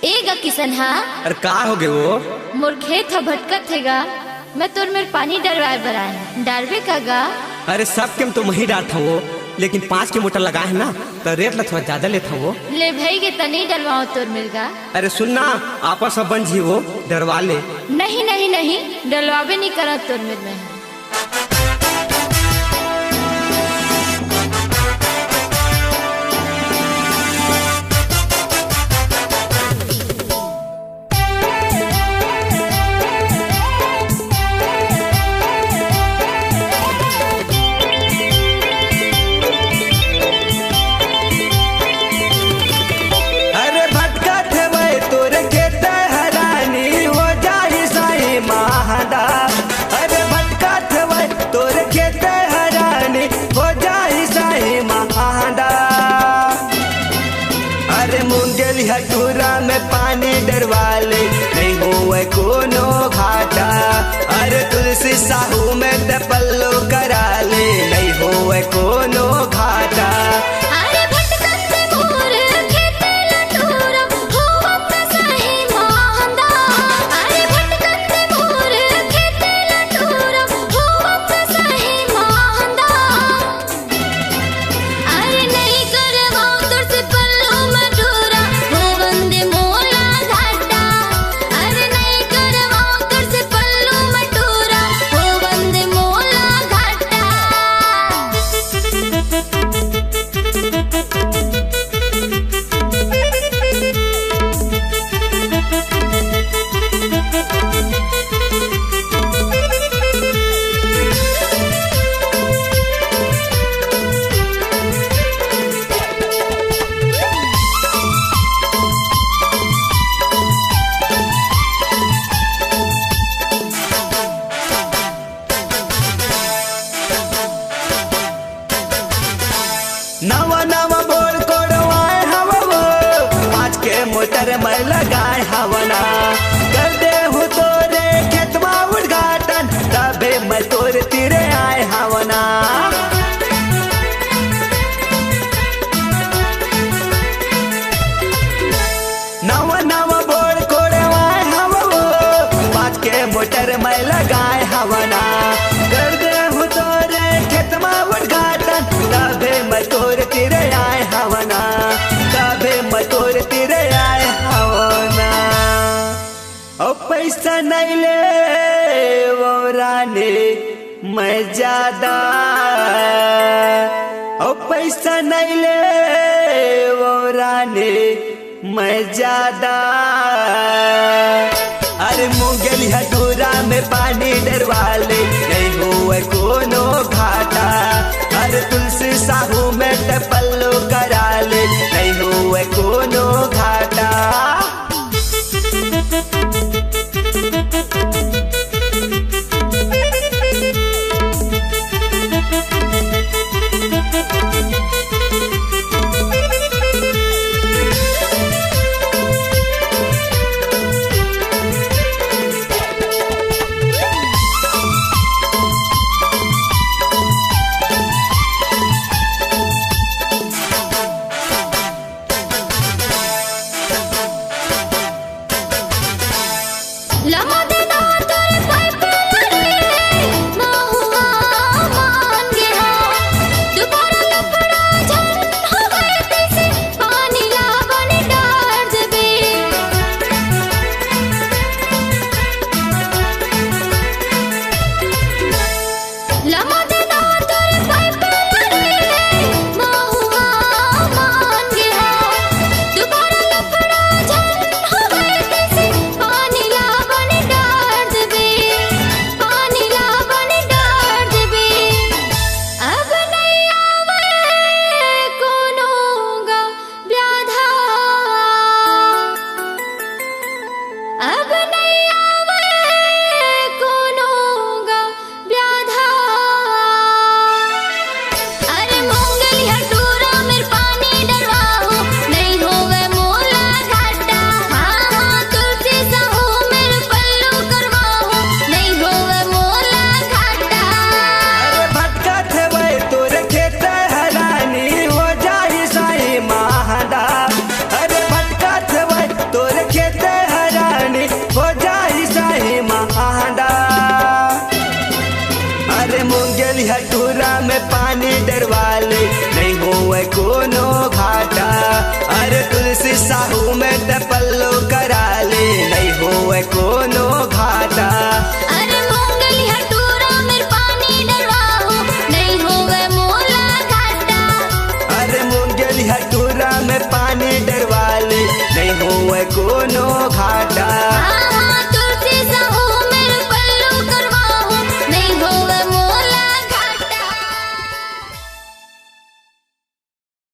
एगा किसन हा अरे का हो गए वो मोर खेत ह भटकत हेगा। मैं तोर मेरे पानी डलवाए बर आए डालबे का गा। अरे सब के तो वही डालता वो, लेकिन 5 के मोटर लगा है ना तो रेट ला थोड़ा ज्यादा लेता वो। ले भाई के तनी डलवाओ तोर मिलगा। अरे सुनना आपस में बन जी वो डरवा ले। नहीं नहीं नहीं डलवाबे नहीं करत तोर मिल में। हटूरा में पानी डरवाले नहीं हुए कोनो घाटा। अरे तुलसी साहू में ते पल्लो करा ले नहीं हुए कोनो घाटा। नवा नवा बोर कोड़वाए हवा वो 5 के मोटर में लगाए हवना। कर दे हूँ तोरे खेतवा उद्घाटन तबे मैं तोरे तीरे आए हवना। नवा नवा बोर कोड़वाए हवा वो 5 के मोटर में लगाए हवना। कर दे हूँ तोरे खेतवा उद्घाटन तबे मैं तोरे तीरे आए हवना। तबे मैं तोरे तीरे आए हवना। ओ पैसा नहीं ले वो रानी मैं ज्यादा। ओ पैसा नहीं ले वो रानी मैं ज्यादा। अरे मुंगली हटूरा में पानी डरवाले नहीं हुए कोनो घाटा। अरे तुलसी साहू में ते पल्लो